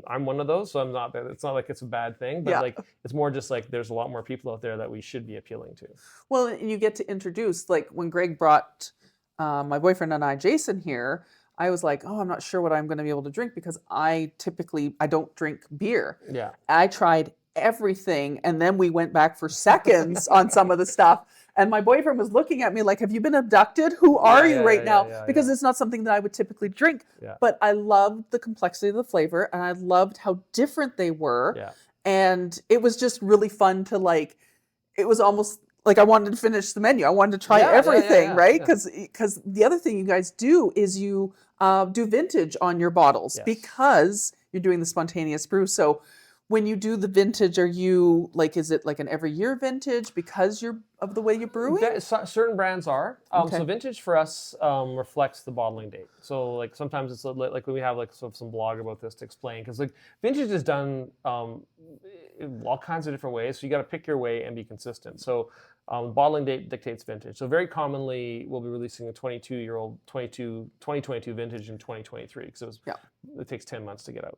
I'm one of those, so I'm not, it's not like it's a bad thing, but like it's more just like there's a lot more people out there that we should be appealing to. Well, and you get to introduce, like when Greg brought my boyfriend and I, Jason, here, I was like, oh, I'm not sure what I'm going to be able to drink because I don't drink beer. Yeah. I tried everything, and then we went back for seconds on some of the stuff. And my boyfriend was looking at me like, have you been abducted? Who are you right now? Because it's not something that I would typically drink. Yeah. But I loved the complexity of the flavor, and I loved how different they were. Yeah. And it was just really fun to it was almost like I wanted to finish the menu. I wanted to try everything, right? Because the other thing you guys do is you do vintage on your bottles because you're doing the spontaneous brew. So when you do the vintage, are you is it like an every year vintage because of the way you're brewing? Certain brands are. So vintage for us reflects the bottling date. So like sometimes it's like when we have some blog about this to explain, because like vintage is done in all kinds of different ways. So you got to pick your way and be consistent. So bottling date dictates vintage. So very commonly we'll be releasing a 2022 vintage in 2023 because it takes 10 months to get out.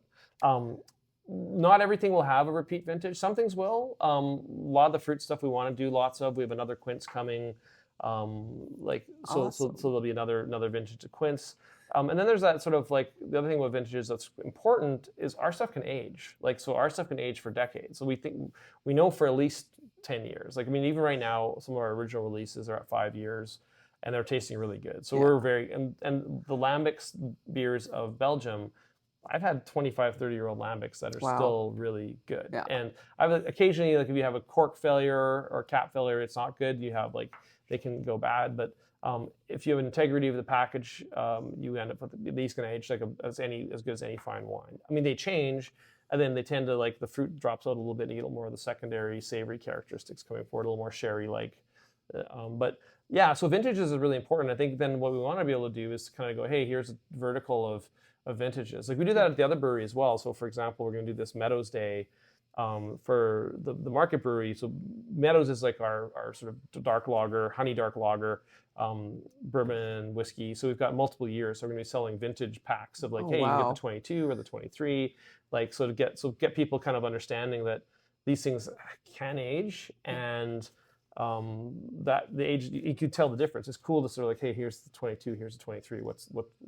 Not everything will have a repeat vintage. Some things will. A lot of the fruit stuff we want to do lots of. We have another quince coming. So there'll be another vintage of quince. And then there's that sort of like the other thing with vintages that's important is our stuff can age. So our stuff can age for decades. So we know for at least 10 years. Like, I mean, even right now, some of our original releases are at 5 years and they're tasting really good. So we're and the Lambics beers of Belgium, I've had 25, 30-year-old Lambics that are still really good. Yeah. And I've occasionally, like if you have a cork failure or cap failure, it's not good. You have they can go bad. But if you have integrity of the package, you end up with these can age as good as any fine wine. I mean, they change, and then they tend to the fruit drops out a little bit, and you get a little more of the secondary savory characteristics coming forward, a little more sherry-like. But yeah, so vintages is really important. I think then what we want to be able to do is kind of go, hey, here's a vertical of vintages. Like we do that at the other brewery as well. So for example, we're going to do this Meadows Day for the Market Brewery. So Meadows is like our sort of dark lager, honey dark lager, bourbon whiskey. So we've got multiple years. So we're going to be selling vintage packs of you can get the 22 or the 23, so to get people kind of understanding that these things can age and that the age, you can tell the difference. It's cool to sort of like, hey, here's the 22, here's the 23.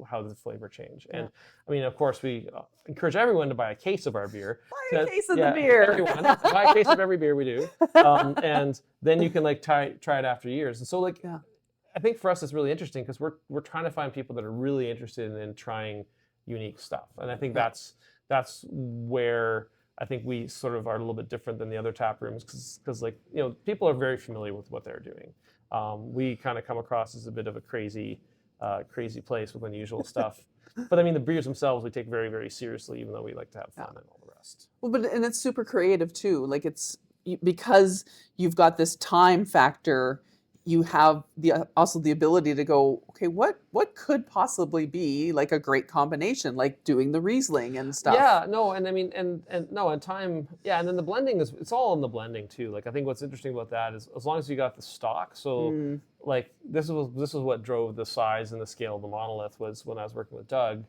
How does the flavor change? And I mean, of course, we encourage everyone to buy a case of our beer. Buy a case of the beer. Everyone, buy a case of every beer we do, and then you can try it after years. And so I think for us it's really interesting because we're trying to find people that are really interested in trying unique stuff, and I think that's where I think we sort of are a little bit different than the other tap rooms because people are very familiar with what they're doing. We kind of come across as a bit of a crazy place with unusual stuff. But I mean, the beers themselves we take very, very seriously, even though we like to have fun and all the rest. Well, and it's super creative too. Like it's because you've got this time factor. you have also the ability to go, okay, what could possibly be like a great combination, like doing the Riesling and stuff. Yeah, no, and I mean, and no, and time, yeah, and then the blending it's all in the blending too. Like I think what's interesting about that is as long as you got the stock. So like this was what drove the size and the scale of the Monolith was when I was working with Doug.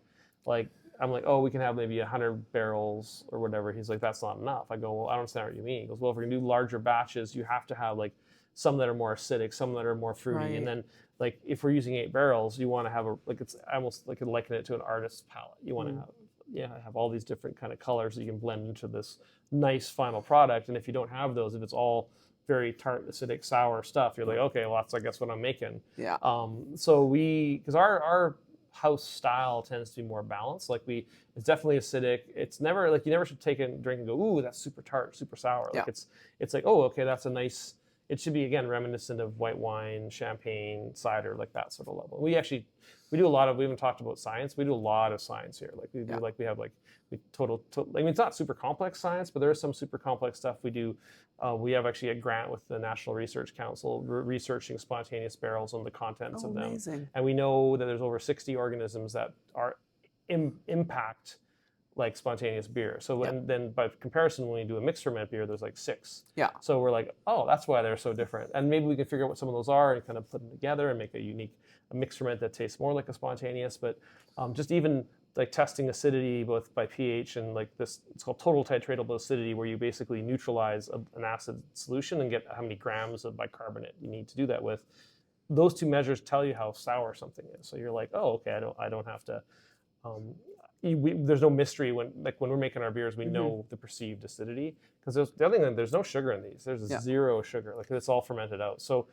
Like I'm like, oh, we can have maybe 100 barrels or whatever. He's like, that's not enough. I go, well, I don't understand what you mean. He goes, well, if we're gonna do larger batches, you have to have like some that are more acidic, some that are more fruity, Right. and then like if we're using 8 barrels, you want to have it's almost like liken it to an artist's palette. You want to have all these different kind of colors that you can blend into this nice final product. And if you don't have those, if it's all very tart, acidic, sour stuff, you're like, okay, well that's I guess what I'm making. Yeah. So because our house style tends to be more balanced. Like it's definitely acidic. It's never like you never should take a drink and go, ooh, that's super tart, super sour. Like it's like, oh, okay, that's a nice. It should be, again, reminiscent of white wine, champagne, cider, like that sort of level. We do a lot of, we haven't talked about science. We do a lot of science here. Like we do, like we have like, I mean, it's not super complex science, but there is some super complex stuff we do. We have actually a grant with the National Research Council researching spontaneous barrels and the contents of them. Amazing. And we know that there's over 60 organisms that are impact like spontaneous beer. So then by comparison, when we do a mixed ferment beer, there's like 6. Yeah. So we're like, oh, that's why they're so different. And maybe we can figure out what some of those are and kind of put them together and make a mixed ferment that tastes more like a spontaneous. But just even like testing acidity both by pH and like this, it's called total titratable acidity, where you basically neutralize an acid solution and get how many grams of bicarbonate you need to do that with. Those 2 measures tell you how sour something is. So you're like, oh, okay, I don't have to. There's no mystery when we're making our beers, we know the perceived acidity, because the other thing, there's no sugar in these. There's zero sugar. Like it's all fermented out. So,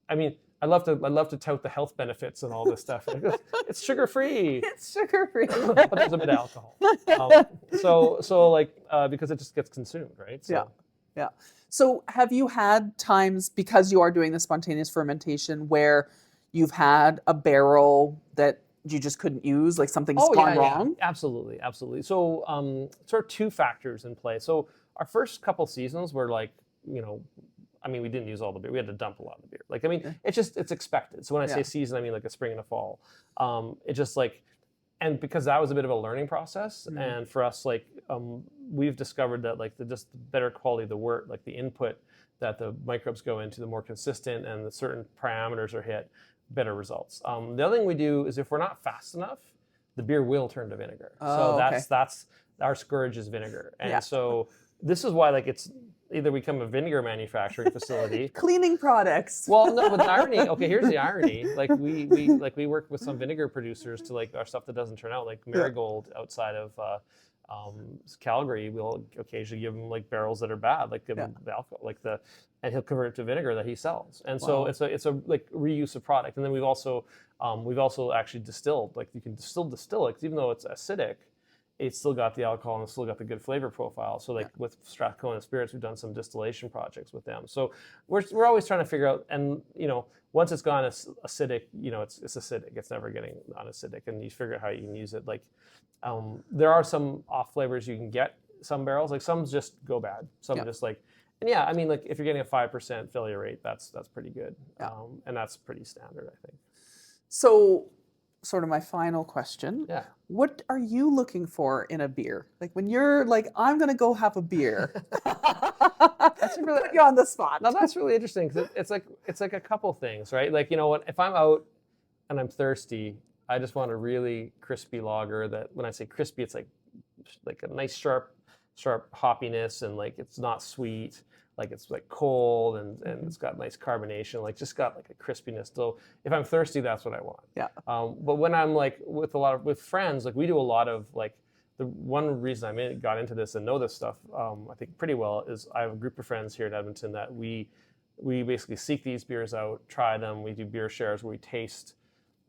I mean, I love to tout the health benefits and all this stuff. It's sugar free. It's sugar free, but there's a bit of alcohol. So like because it just gets consumed, right? So. Yeah. So have you had times, because you are doing the spontaneous fermentation, where you've had a barrel that you just couldn't use, like something's gone wrong? Yeah. Absolutely. So sort of 2 factors in play. So our first couple seasons were like, I mean, we didn't use all the beer. We had to dump a lot of the beer. Like, I mean, it's expected. So when I say season, I mean like a spring and a fall. It just like, and because that was a bit of a learning process, and for us, like, we've discovered that like the better quality of the wort, like the input that the microbes go into, the more consistent and the certain parameters are hit, better results. The other thing we do is if we're not fast enough, the beer will turn to vinegar. So that's our scourge is vinegar. And so this is why like it's either become a vinegar manufacturing facility. Cleaning products. Well, no, but the irony, okay, here's the irony. Like we work with some vinegar producers to like our stuff that doesn't turn out, like Marigold outside of Calgary, we'll occasionally give him like barrels that are bad, like give him the alcohol, and he'll convert it to vinegar that he sells. And so it's a like reuse of product. And then we've also actually distilled, like you can still distill it, 'cause even though it's acidic, it's still got the alcohol and it's still got the good flavor profile. So like with Strathcona Spirits, we've done some distillation projects with them. So we're always trying to figure out, and once it's gone acidic, it's acidic. It's never getting unacidic, and you figure out how you can use it. Like there are some off flavors you can get some barrels. Like some just go bad. Some just like, and I mean like if you're getting a 5% failure rate, that's pretty good, and that's pretty standard, I think. So, sort of my final question. Yeah. What are you looking for in a beer? Like when you're like, I'm going to go have a beer. That's really put you on the spot. No, that's really interesting, because it's like a couple things, right? Like, if I'm out and I'm thirsty, I just want a really crispy lager that, when I say crispy, it's like a nice sharp hoppiness, and like it's not sweet. Like it's like cold and it's got nice carbonation, like just got like a crispiness. So if I'm thirsty, that's what I want. Yeah. But when I'm like with friends, like we do a lot of like, the one reason I got into this and know this stuff, I think pretty well, is I have a group of friends here in Edmonton that we basically seek these beers out, try them. We do beer shares where we taste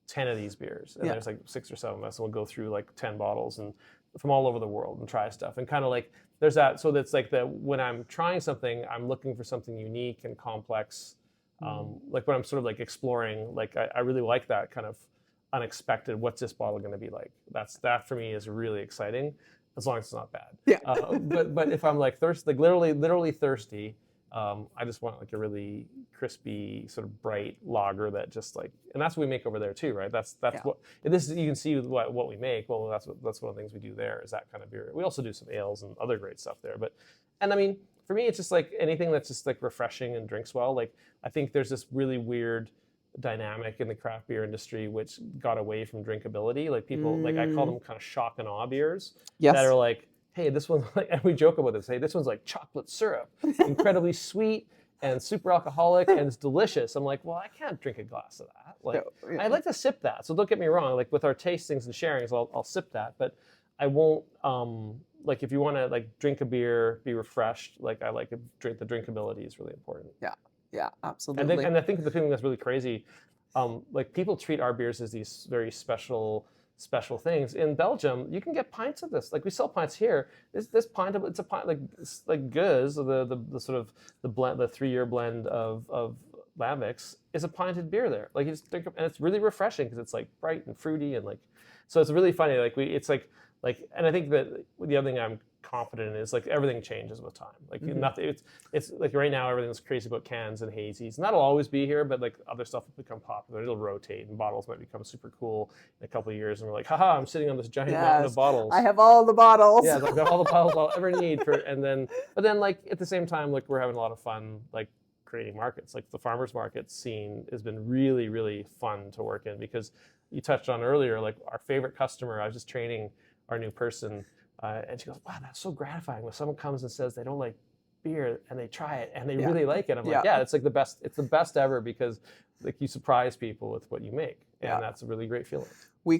10 of these beers, and there's like 6 or 7 of us, and we'll go through like 10 bottles and from all over the world and try stuff, and kind of like there's that. So that's like when I'm trying something, I'm looking for something unique and complex. Like when I'm sort of like exploring, like I really like that kind of unexpected. What's this bottle going to be like? That for me is really exciting, as long as it's not bad. Yeah. But if I'm like thirsty, like literally thirsty, I just want like a really crispy, sort of bright lager that just like, and that's what we make over there too, right? That's what this is. You can see what we make. Well, that's one of the things we do there is that kind of beer. We also do some ales and other great stuff there. And I mean, for me, it's just like anything that's just like refreshing and drinks well. Like I think there's this really weird dynamic in the craft beer industry which got away from drinkability. Like people, like I call them kind of shock and awe beers that are like, hey, this one's like, and we joke about this, hey, this one's like chocolate syrup, incredibly sweet and super alcoholic, and it's delicious. I'm like, well, I can't drink a glass of that. Like, I like to sip that. So don't get me wrong, like with our tastings and sharings, I'll sip that, but I won't, like if you want to like drink a beer, be refreshed, like I like to drink, the drinkability is really important. Yeah, absolutely. And I think the thing that's really crazy, like people treat our beers as these very special things. In Belgium, you can get pints of this. Like we sell pints here. This pint of it's a pint like Gueuze, the sort of the blend, the 3-year blend of Lambics is a pinted beer there. Like you just drink, and it's really refreshing because it's like bright and fruity and like, so it's really funny. Like it's like, and I think that the other thing I'm confident in is like everything changes with time. Like nothing, it's like right now everything's crazy about cans and hazies, and that'll always be here. But like other stuff will become popular. It'll rotate, and bottles might become super cool in a couple of years. And we're like, haha, I'm sitting on this giant mountain of bottles. I have all the bottles. Yeah, I've got all the bottles I'll ever need for. But then like at the same time, like we're having a lot of fun, like creating markets. Like the farmers market scene has been really, really fun to work in because you touched on earlier, like our favorite customer. I was just training our new person. And she goes, wow, that's so gratifying when someone comes and says they don't like beer and they try it and they really like it. I'm like, yeah, it's like the best. It's the best ever because like you surprise people with what you make, and that's a really great feeling. We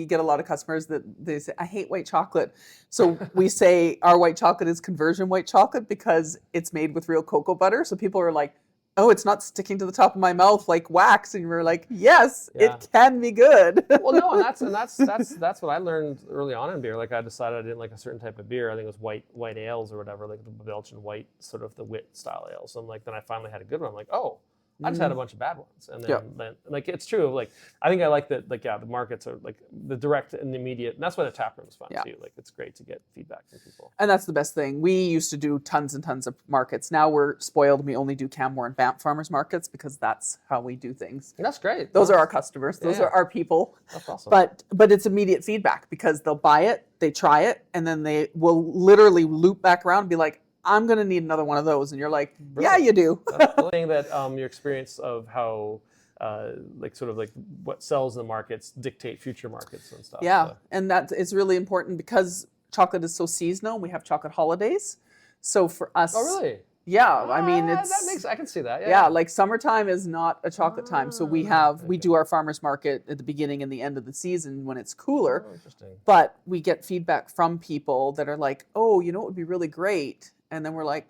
get a lot of customers that they say, I hate white chocolate. So we say our white chocolate is conversion white chocolate because it's made with real cocoa butter. So people are like, oh, it's not sticking to the top of my mouth like wax. And we're like, yes, it can be good. Well, no, and that's what I learned early on in beer. Like I decided I didn't like a certain type of beer. I think it was white ales or whatever, like the Belgian white, sort of the wit style ales. So I'm like, then I finally had a good one. I'm like, oh, I just had a bunch of bad ones. And then like it's true. Like I think I like that. Like the markets are like the direct and immediate, and that's why the tap room is fun too. Like it's great to get feedback from people. And that's the best thing. We used to do tons and tons of markets. Now we're spoiled. We only do Canmore and Banff farmers markets because that's how we do things. And that's great. Those are our customers. Those are our people. That's awesome. But it's immediate feedback because they'll buy it, they try it, and then they will literally loop back around and be like, I'm going to need another one of those. And you're like, yeah, you do. That's the thing that your experience of how like sort of like what sells in the markets dictate future markets and stuff. Yeah, so. And that is really important because chocolate is so seasonal. We have chocolate holidays. So for us... Oh, really? Yeah, I mean, it's... I can see that, yeah, like summertime is not a chocolate time. So we do our farmers market at the beginning and the end of the season when it's cooler. Oh, interesting. But we get feedback from people that are like, oh, you know what would be really great? And then we're like,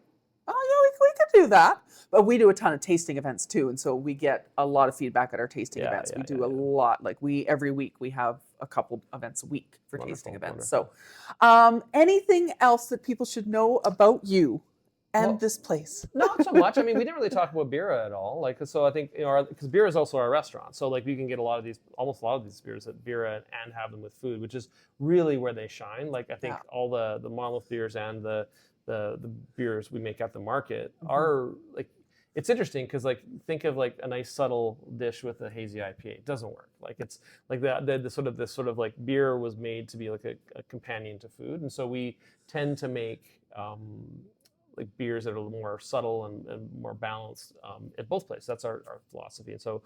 oh, yeah, we could do that. But we do a ton of tasting events too. And so we get a lot of feedback at our tasting events. We do a lot. Like every week we have a couple events a week for tasting events. Wonderful. So anything else that people should know about you and this place? Not so much. I mean, we didn't really talk about Biera at all. Like, so I think, because Biera is also our restaurant. So like you can get almost a lot of these beers at Biera and have them with food, which is really where they shine. Like I think all the Monolith beers and the beers we make at the market are like, it's interesting because like think of like a nice subtle dish with a hazy IPA. It doesn't work. Like it's like the sort of like beer was made to be like a companion to food, and so we tend to make like beers that are a little more subtle and more balanced at both places. That's our philosophy, and so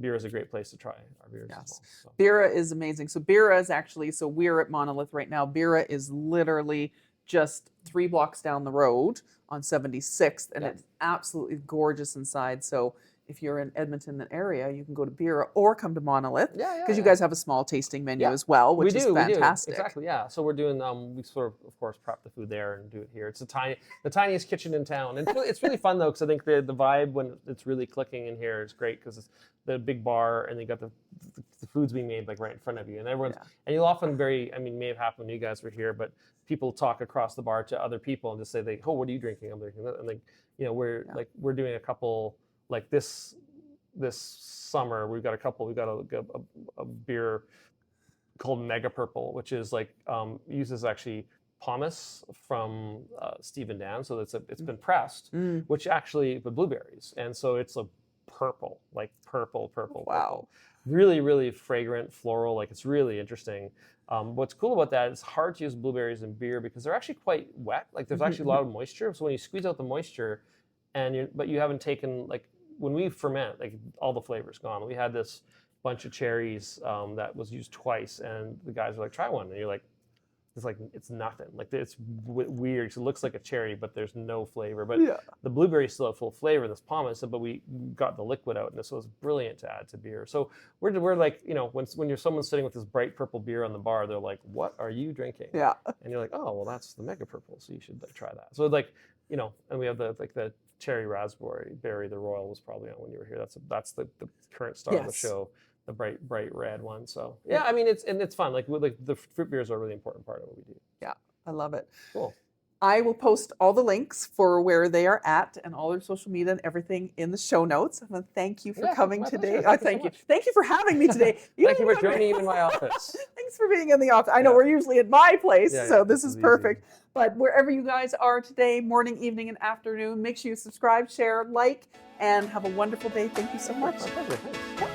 beer is a great place to try our beers. Yes, as well, so. Biera is amazing. So Biera is actually, so we're at Monolith right now. Biera is literally just 3 blocks down the road on 76th, and it's absolutely gorgeous inside. So if you're in Edmonton area, you can go to Biera or come to Monolith because you guys have a small tasting menu as well, which is fantastic. Exactly, yeah. So we're doing, we sort of course, prep the food there and do it here. It's the tiniest kitchen in town, and it's really fun though because I think the vibe when it's really clicking in here is great because it's the big bar and you got the food's being made like right in front of you, and everyone's and you'll often may have happened when you guys were here, but people talk across the bar to other people and just say, oh, what are you drinking? I'm drinking that, and like we're doing a couple. Like this summer, we've got a beer called Mega Purple, which is like uses actually pomace from Steve and Dan. So it's been pressed, which actually with blueberries, and so it's a purple, like purple. Wow. Really, really fragrant, floral. Like it's really interesting. What's cool about that, it's hard to use blueberries in beer because they're actually quite wet. Like there's actually a lot of moisture. So when you squeeze out the moisture, but you haven't taken, like when we ferment, like all the flavor's gone. We had this bunch of cherries that was used twice, and the guys were like, try one, and you're like, it's nothing. Like it's weird. It looks like a cherry, but there's no flavor. But the blueberries still have full flavor in this pomace. But we got the liquid out, and this was brilliant to add to beer. So we're like, when you're someone sitting with this bright purple beer on the bar, they're like, "What are you drinking?" Yeah. And you're like, "Oh, well, that's the mega purple. So you should try that." So like, and we have the cherry raspberry berry. The Royal was probably on when you were here. That's the current star of the show. The bright red one. So yeah, I mean it's fun. Like the fruit beers are a really important part of what we do. Yeah, I love it. Cool. I will post all the links for where they are at and all their social media and everything in the show notes. I want to thank you for coming today. Thank you. Thank you for having me today. Thank you for joining me in my office. Thanks for being in the office. I know we're usually at my place, so this is perfect. Easy. But wherever you guys are today, morning, evening, and afternoon, make sure you subscribe, share, like, and have a wonderful day. Thank you so much. My pleasure. Thanks.